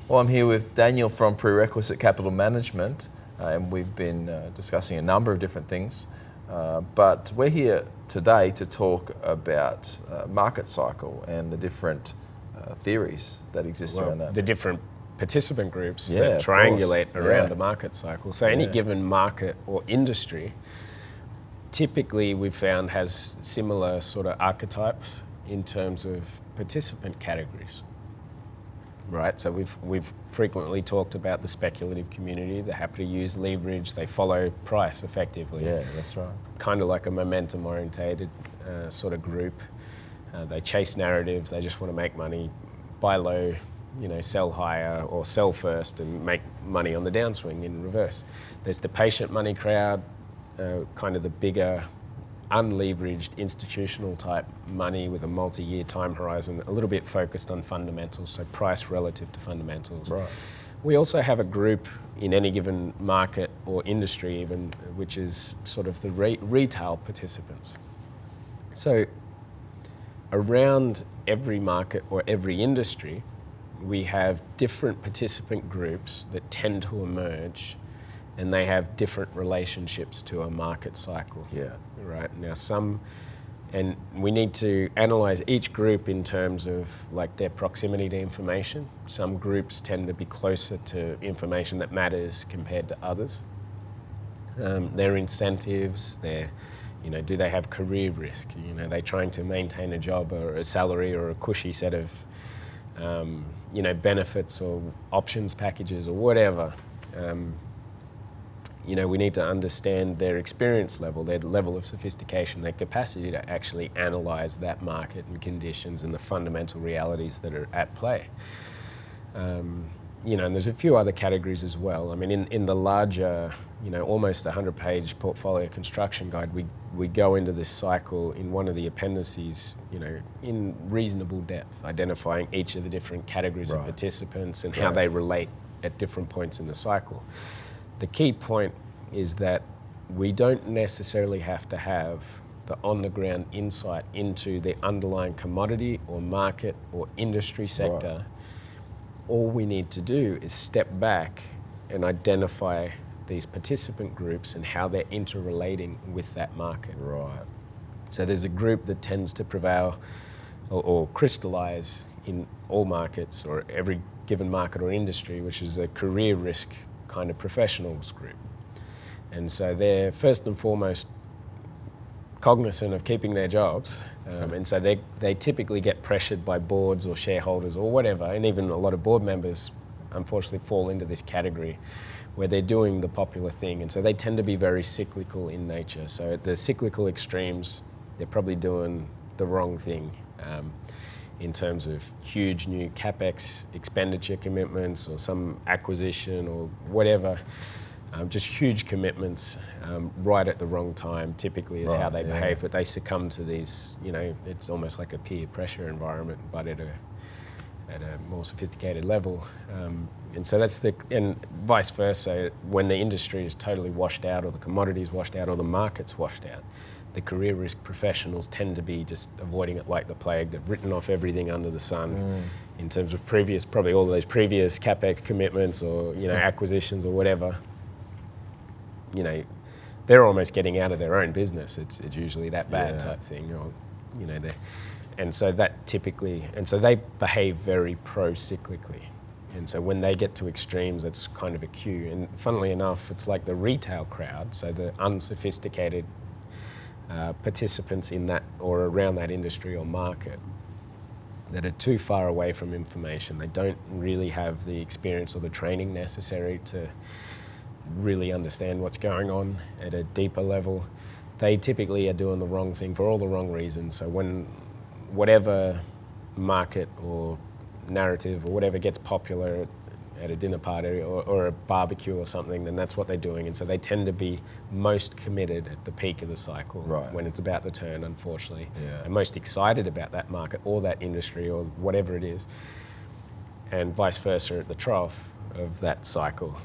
Well, I'm here with Daniel from Prerequisite Capital Management, and we've been discussing a number of different things. But we're here today to talk about market cycle and the different theories that exist around that. The different participant groups Yeah, that of triangulate course. around Yeah. the market cycle. So any given market or industry, typically we've found has similar sort of archetypes in terms of participant categories. Right, so we've frequently talked about the speculative community. They're happy to use leverage. They follow price effectively. Yeah, that's right. Kind of like a momentum-orientated sort of group. They chase narratives. They just want to make money, buy low, sell higher, or sell first and make money on the downswing in reverse. There's the patient money crowd, kind of the bigger, unleveraged institutional type money with a multi-year time horizon, a little bit focused on fundamentals, so price relative to fundamentals. Right. We also have a group in any given market or industry even, which is sort of the retail participants. So around every market or every industry, we have different participant groups that tend to emerge, and they have different relationships to a market cycle. Yeah. Right now, and we need to analyze each group in terms of like their proximity to information. Some groups tend to be closer to information that matters compared to others. Their incentives, do they have career risk? They trying to maintain a job or a salary or a cushy set of, benefits or options packages or whatever. We need to understand their experience level, their level of sophistication, their capacity to actually analyze that market and conditions and the fundamental realities that are at play. And there's a few other categories as well. I mean, in the larger, almost 100-page portfolio construction guide, we go into this cycle in one of the appendices, in reasonable depth, identifying each of the different categories of participants and how they relate at different points in the cycle. The key point is that we don't necessarily have to have the on-the-ground insight into the underlying commodity or market or industry sector. Right. All we need to do is step back and identify these participant groups and how they're interrelating with that market. Right. So there's a group that tends to prevail or crystallize in all markets or every given market or industry, which is a career risk kind of professionals group. And so they're first and foremost cognizant of keeping their jobs. And so they typically get pressured by boards or shareholders or whatever. And even a lot of board members, unfortunately, fall into this category where they're doing the popular thing. And so they tend to be very cyclical in nature. So at the cyclical extremes, they're probably doing the wrong thing. In terms of huge new CapEx expenditure commitments or some acquisition or whatever, just huge commitments right at the wrong time typically is how they behave, but they succumb to these, it's almost like a peer pressure environment, but at a more sophisticated level. And so and vice versa, when the industry is totally washed out or the commodities washed out or the market's washed out, the career risk professionals tend to be just avoiding it like the plague. They've written off everything under the sun in terms of probably all of those previous CapEx commitments or, acquisitions or whatever. They're almost getting out of their own business. It's usually that bad type thing. Or, and so they behave very pro-cyclically. And so when they get to extremes, that's kind of a cue. And funnily enough, it's like the retail crowd, so the unsophisticated participants in that or around that industry or market that are too far away from information. They don't really have the experience or the training necessary to really understand what's going on at a deeper level. They typically are doing the wrong thing for all the wrong reasons. So when whatever market or narrative or whatever gets popular at a dinner party or a barbecue or something, then that's what they're doing. And so they tend to be most committed at the peak of the cycle when it's about to turn, unfortunately. And most excited about that market or that industry or whatever it is. And vice versa at the trough of that cycle.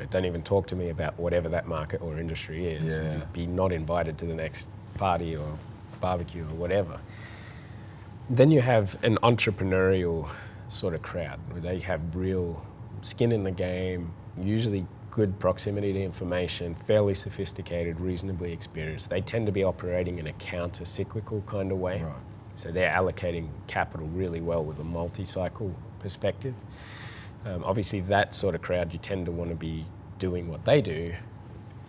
Don't even talk to me about whatever that market or industry is. You'd be not invited to the next party or barbecue or whatever. Then you have an entrepreneurial sort of crowd, where they have real skin in the game, usually good proximity to information, fairly sophisticated, reasonably experienced. They tend to be operating in a counter-cyclical kind of way. Right. So they're allocating capital really well with a multi-cycle perspective. Obviously, that sort of crowd, you tend to want to be doing what they do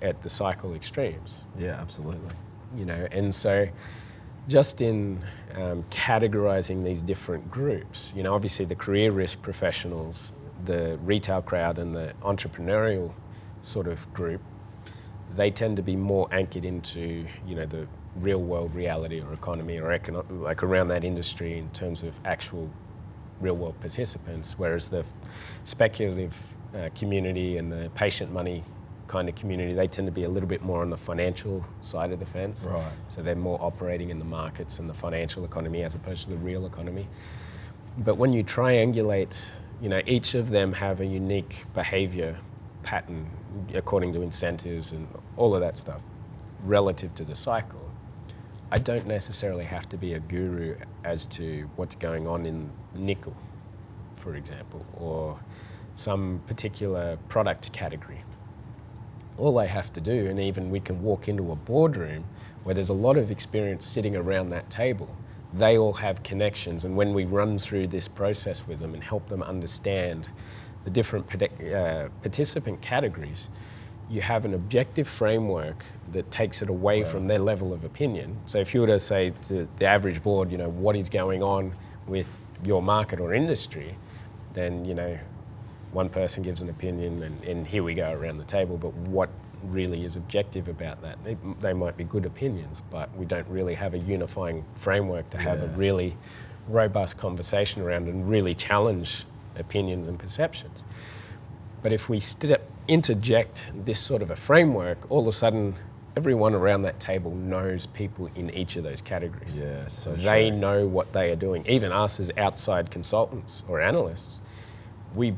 at the cycle extremes. Yeah, absolutely. You know, and so just in categorizing these different groups, you know, obviously the career risk professionals, the retail crowd and the entrepreneurial sort of group, they tend to be more anchored into, you know, the real world reality or economy or like around that industry in terms of actual real world participants, whereas the speculative community and the patient money kind of community, they tend to be a little bit more on the financial side of the fence. Right. So they're more operating in the markets and the financial economy as opposed to the real economy. But when you triangulate, you know, each of them have a unique behavior pattern according to incentives and all of that stuff relative to the cycle. I don't necessarily have to be a guru as to what's going on in nickel, for example, or some particular product category. All I have to do, and even we can walk into a boardroom where there's a lot of experience sitting around that table, they all have connections, and when we run through this process with them and help them understand the different participant categories, you have an objective framework that takes it away from their level of opinion. So if you were to say to the average board, you know, what is going on with your market or industry, then, you know, one person gives an opinion and here we go around the table, but what really is objective about that? They might be good opinions, but we don't really have a unifying framework to have a really robust conversation around and really challenge opinions and perceptions. But if we interject this sort of a framework, all of a sudden everyone around that table knows people in each of those categories. Yeah, so they know what they are doing. Even us as outside consultants or analysts, we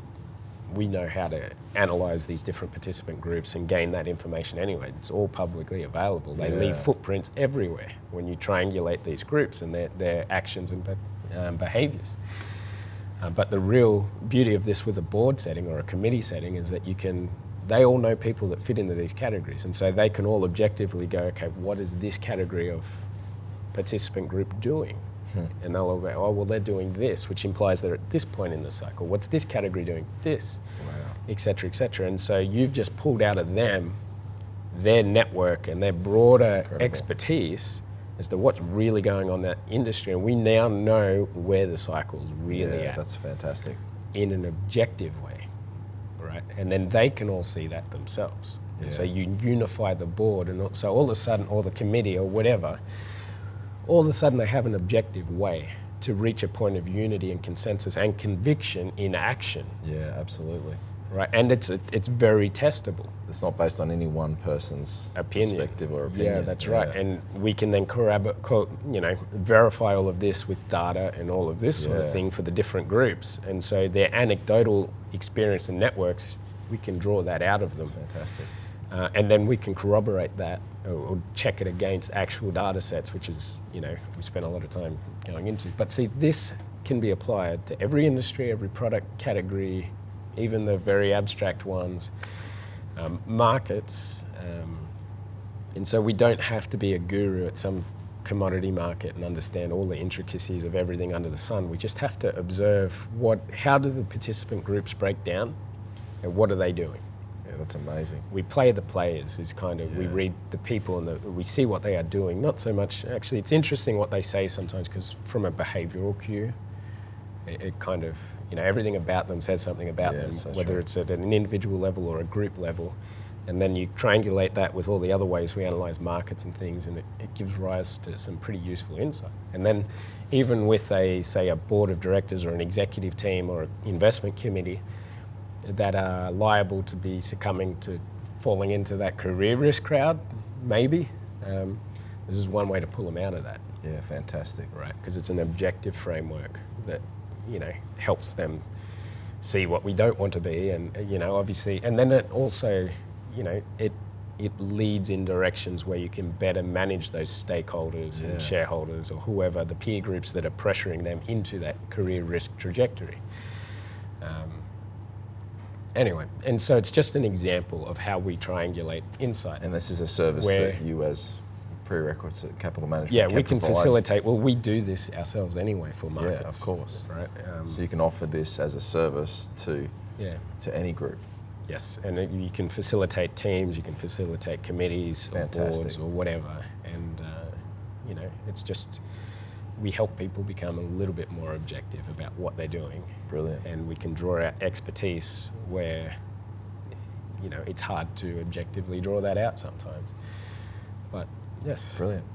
know how to analyse these different participant groups and gain that information anyway. It's all publicly available. They leave footprints everywhere when you triangulate these groups and their actions and behaviours. But the real beauty of this with a board setting or a committee setting is that they all know people that fit into these categories, and so they can all objectively go, okay, what is this category of participant group doing? And they'll all go, oh, well, they're doing this, which implies they're at this point in the cycle. What's this category doing? This, et cetera, et cetera. And so you've just pulled out of them their network and their broader expertise as to what's really going on in that industry. And we now know where the cycle's really at. That's fantastic. In an objective way, right? And then they can all see that themselves. Yeah. And so you unify the board, and so all of a sudden, or the committee or whatever, all of a sudden they have an objective way to reach a point of unity and consensus and conviction in action. Yeah, absolutely. Right, and it's very testable. It's not based on any one person's perspective or opinion. Yeah, that's right. And we can then verify all of this with data and all of this sort of thing for the different groups. And so their anecdotal experience and networks, we can draw that out of them. That's fantastic. And then we can corroborate that or check it against actual data sets, which is, we spend a lot of time going into. But see, this can be applied to every industry, every product category, even the very abstract ones, markets. And so we don't have to be a guru at some commodity market and understand all the intricacies of everything under the sun. We just have to observe how do the participant groups break down and what are they doing? Yeah, that's amazing. We play the players is we read the people and we see what they are doing. Not so much, actually, it's interesting what they say sometimes because from a behavioural cue, it kind of, everything about them says something about them, so whether it's at an individual level or a group level. And then you triangulate that with all the other ways we analyse markets and things, and it gives rise to some pretty useful insight. And then even with a board of directors or an executive team or an investment committee that are liable to be succumbing to falling into that career risk crowd, maybe, this is one way to pull them out of that. Yeah, fantastic. Right, because it's an objective framework that helps them see what we don't want to be, and obviously, and then it also, it it leads in directions where you can better manage those stakeholders and shareholders or whoever, the peer groups that are pressuring them into that career risk trajectory. Anyway, and so it's just an example of how we triangulate insight. And this is a service that you as prerequisite capital management we can provide. facilitate. Well, we do this ourselves anyway for markets. Yeah, of course. Right. So you can offer this as a service to any group. Yes, and you can facilitate teams, you can facilitate committees or boards or whatever, and it's just we help people become a little bit more objective about what they're doing. Brilliant. And we can draw out expertise where it's hard to objectively draw that out sometimes. But yes. Brilliant.